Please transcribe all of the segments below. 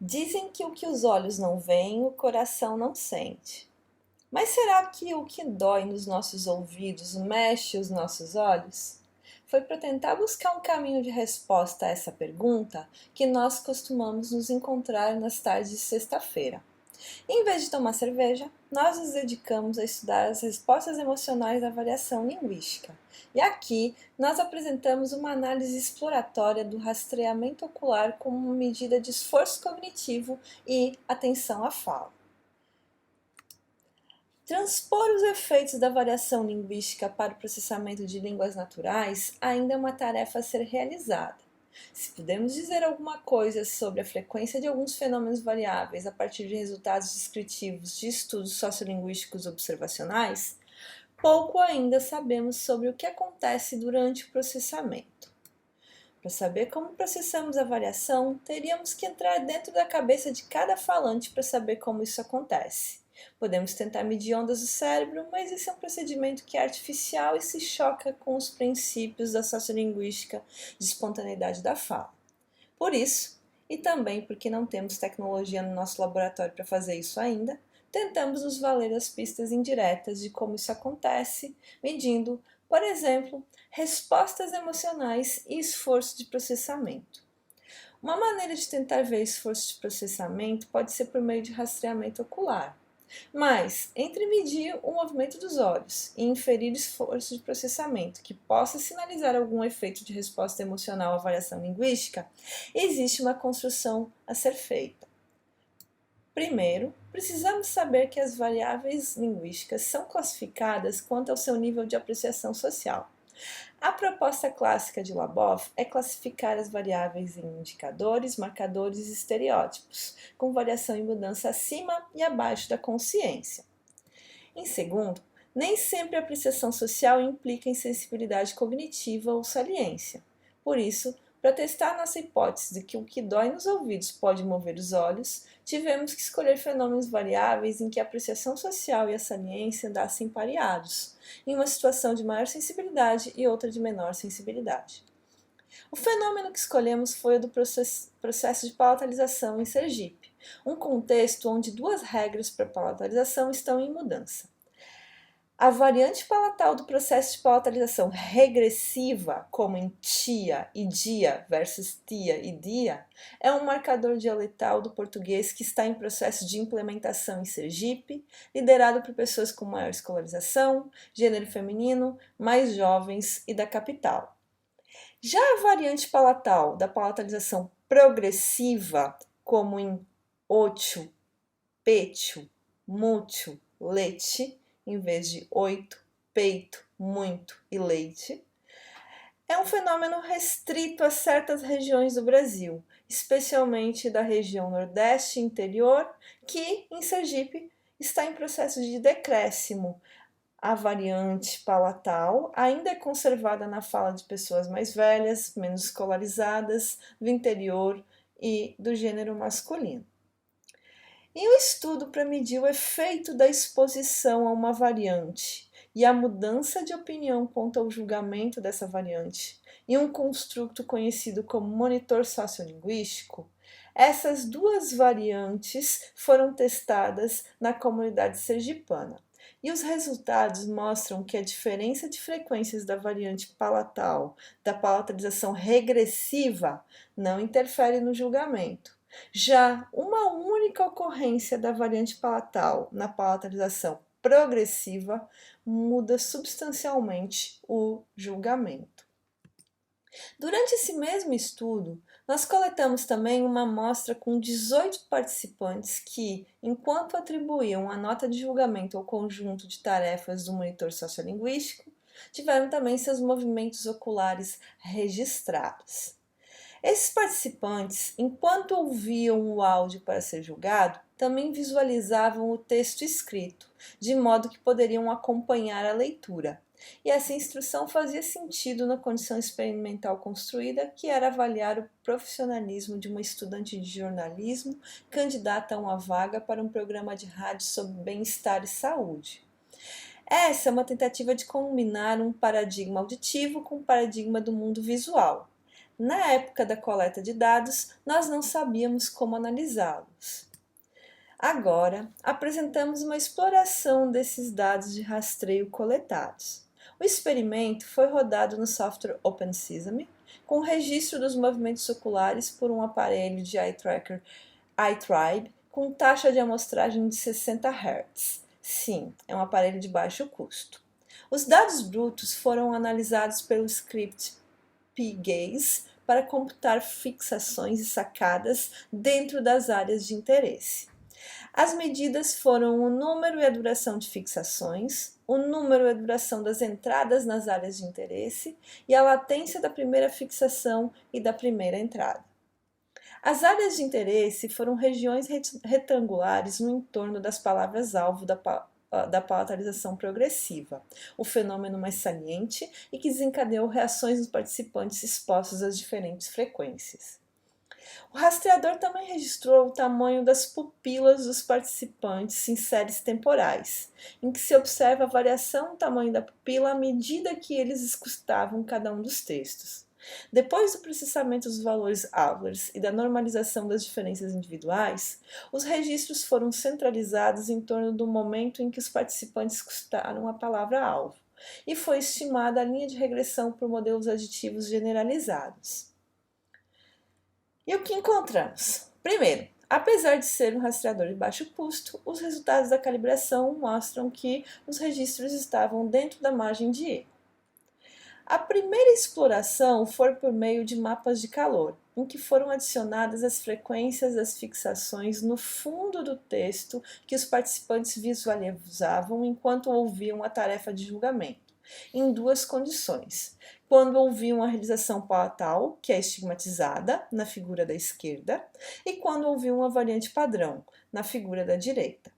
Dizem que o que os olhos não veem, o coração não sente. Mas será que o que dói nos nossos ouvidos mexe os nossos olhos? Foi para tentar buscar um caminho de resposta a essa pergunta que nós costumamos nos encontrar nas tardes de sexta-feira. Em vez de tomar cerveja, nós nos dedicamos a estudar as respostas emocionais da variação linguística. E aqui nós apresentamos uma análise exploratória do rastreamento ocular como uma medida de esforço cognitivo e atenção à fala. Transpor os efeitos da variação linguística para o processamento de línguas naturais ainda é uma tarefa a ser realizada. Se pudermos dizer alguma coisa sobre a frequência de alguns fenômenos variáveis a partir de resultados descritivos de estudos sociolinguísticos observacionais, pouco ainda sabemos sobre o que acontece durante o processamento. Para saber como processamos a variação, teríamos que entrar dentro da cabeça de cada falante para saber como isso acontece. Podemos tentar medir ondas do cérebro, mas esse é um procedimento que é artificial e se choca com os princípios da sociolinguística de espontaneidade da fala. Por isso, e também porque não temos tecnologia no nosso laboratório para fazer isso ainda, tentamos nos valer das pistas indiretas de como isso acontece, medindo, por exemplo, respostas emocionais e esforço de processamento. Uma maneira de tentar ver esforço de processamento pode ser por meio de rastreamento ocular. Mas, entre medir o movimento dos olhos e inferir esforço de processamento que possa sinalizar algum efeito de resposta emocional à variação linguística, existe uma construção a ser feita. Primeiro, precisamos saber que as variáveis linguísticas são classificadas quanto ao seu nível de apreciação social. A proposta clássica de Labov é classificar as variáveis em indicadores, marcadores e estereótipos, com variação e mudança acima e abaixo da consciência. Em segundo, nem sempre a apreciação social implica em sensibilidade cognitiva ou saliência. Por isso, para testar nossa hipótese de que o que dói nos ouvidos pode mover os olhos, tivemos que escolher fenômenos variáveis em que a apreciação social e a saliência andassem pareados, em uma situação de maior sensibilidade e outra de menor sensibilidade. O fenômeno que escolhemos foi o do processo de palatalização em Sergipe, um contexto onde duas regras para palatalização estão em mudança. A variante palatal do processo de palatalização regressiva, como em tia e dia versus tia e dia, é um marcador dialetal do português que está em processo de implementação em Sergipe, liderado por pessoas com maior escolarização, gênero feminino, mais jovens e da capital. Já a variante palatal da palatalização progressiva, como em ocho, pecho, mútil, leite, em vez de oito, peito, muito e leite, é um fenômeno restrito a certas regiões do Brasil, especialmente da região Nordeste e interior, que, em Sergipe, está em processo de decréscimo. A variante palatal ainda é conservada na fala de pessoas mais velhas, menos escolarizadas, do interior e do gênero masculino. Em um estudo para medir o efeito da exposição a uma variante e a mudança de opinião quanto ao julgamento dessa variante, em um construto conhecido como monitor sociolinguístico, essas duas variantes foram testadas na comunidade sergipana. E os resultados mostram que a diferença de frequências da variante palatal, da palatalização regressiva, não interfere no julgamento. Já uma única ocorrência da variante palatal na palatalização progressiva muda substancialmente o julgamento. Durante esse mesmo estudo, nós coletamos também uma amostra com 18 participantes que, enquanto atribuíam a nota de julgamento ao conjunto de tarefas do monitor sociolinguístico, tiveram também seus movimentos oculares registrados. Esses participantes, enquanto ouviam o áudio para ser julgado, também visualizavam o texto escrito, de modo que poderiam acompanhar a leitura. E essa instrução fazia sentido na condição experimental construída, que era avaliar o profissionalismo de uma estudante de jornalismo candidata a uma vaga para um programa de rádio sobre bem-estar e saúde. Essa é uma tentativa de combinar um paradigma auditivo com um paradigma do mundo visual. Na época da coleta de dados, nós não sabíamos como analisá-los. Agora, apresentamos uma exploração desses dados de rastreio coletados. O experimento foi rodado no software OpenSesame, com registro dos movimentos oculares por um aparelho de eye tracker iTribe com taxa de amostragem de 60 Hz. Sim, é um aparelho de baixo custo. Os dados brutos foram analisados pelo script pGaze para computar fixações e sacadas dentro das áreas de interesse. As medidas foram o número e a duração de fixações, o número e a duração das entradas nas áreas de interesse e a latência da primeira fixação e da primeira entrada. As áreas de interesse foram regiões retangulares no entorno das palavras-alvo da palatalização progressiva, o fenômeno mais saliente e que desencadeou reações nos participantes expostos às diferentes frequências. O rastreador também registrou o tamanho das pupilas dos participantes em séries temporais, em que se observa a variação no tamanho da pupila à medida que eles escutavam cada um dos textos. Depois do processamento dos valores Eulers e da normalização das diferenças individuais, os registros foram centralizados em torno do momento em que os participantes escutaram a palavra-alvo, e foi estimada a linha de regressão por modelos aditivos generalizados. E o que encontramos? Primeiro, apesar de ser um rastreador de baixo custo, os resultados da calibração mostram que os registros estavam dentro da margem de erro. A primeira exploração foi por meio de mapas de calor, em que foram adicionadas as frequências das fixações no fundo do texto que os participantes visualizavam enquanto ouviam a tarefa de julgamento, em duas condições: quando ouviam a realização palatal, que é estigmatizada, na figura da esquerda, e quando ouviam a variante padrão, na figura da direita.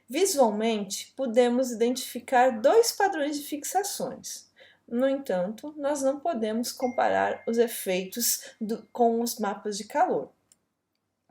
Visualmente, podemos identificar dois padrões de fixações. No entanto, nós não podemos comparar os efeitos com os mapas de calor.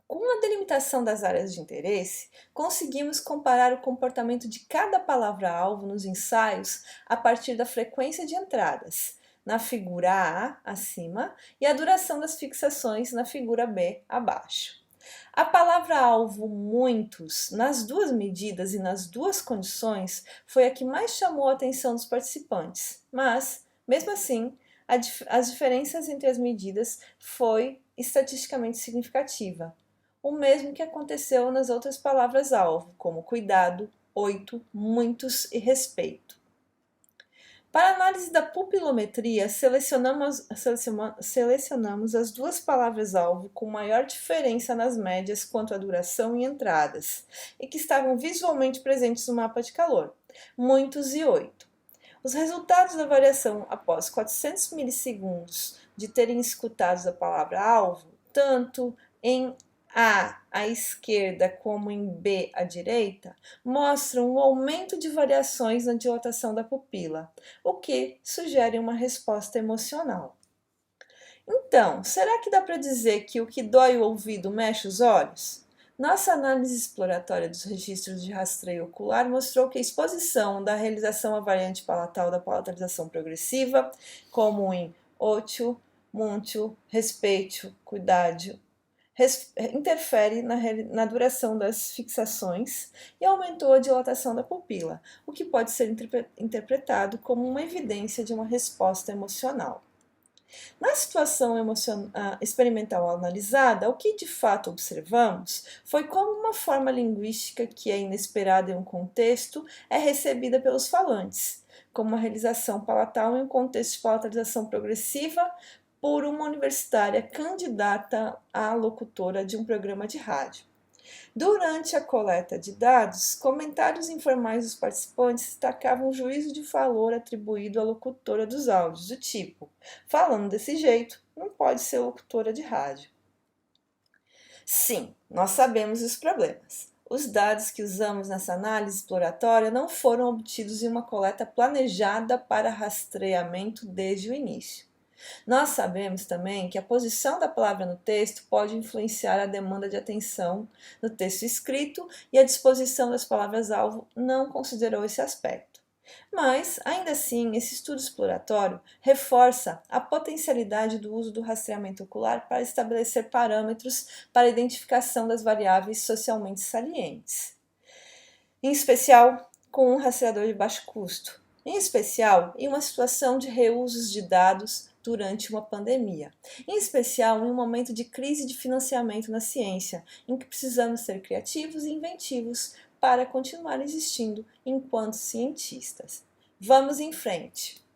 Com a delimitação das áreas de interesse, conseguimos comparar o comportamento de cada palavra-alvo nos ensaios a partir da frequência de entradas, na figura A, acima, e a duração das fixações, na figura B, abaixo. A palavra-alvo muitos, nas duas medidas e nas duas condições, foi a que mais chamou a atenção dos participantes, mas, mesmo assim, as diferenças entre as medidas foi estatisticamente significativa. O mesmo que aconteceu nas outras palavras-alvo, como cuidado, 8, muitos e respeito. Para a análise da pupilometria, selecionamos as duas palavras-alvo com maior diferença nas médias quanto à duração e entradas, e que estavam visualmente presentes no mapa de calor, muitos e 8. Os resultados da variação após 400 milissegundos de terem escutado a palavra-alvo, tanto em A à esquerda como em B à direita, mostram um aumento de variações na dilatação da pupila, o que sugere uma resposta emocional. Então, será que dá para dizer que o que dói o ouvido mexe os olhos? Nossa análise exploratória dos registros de rastreio ocular mostrou que a exposição da realização à variante palatal da palatalização progressiva, como em ótio, muito, respeito, cuidado, interfere na duração das fixações e aumentou a dilatação da pupila, o que pode ser interpretado como uma evidência de uma resposta emocional. Na situação experimental analisada, o que de fato observamos foi como uma forma linguística que é inesperada em um contexto é recebida pelos falantes, como a realização palatal em um contexto de palatalização progressiva por uma universitária candidata a locutora de um programa de rádio. Durante a coleta de dados, comentários informais dos participantes destacavam o juízo de valor atribuído à locutora dos áudios, do tipo: falando desse jeito, não pode ser locutora de rádio. Sim, nós sabemos os problemas. Os dados que usamos nessa análise exploratória não foram obtidos em uma coleta planejada para rastreamento desde o início. Nós sabemos também que a posição da palavra no texto pode influenciar a demanda de atenção no texto escrito e a disposição das palavras-alvo não considerou esse aspecto. Mas, ainda assim, esse estudo exploratório reforça a potencialidade do uso do rastreamento ocular para estabelecer parâmetros para a identificação das variáveis socialmente salientes, em especial com um rastreador de baixo custo, em especial em uma situação de reusos de dados durante uma pandemia, em especial em um momento de crise de financiamento na ciência, em que precisamos ser criativos e inventivos para continuar existindo enquanto cientistas. Vamos em frente!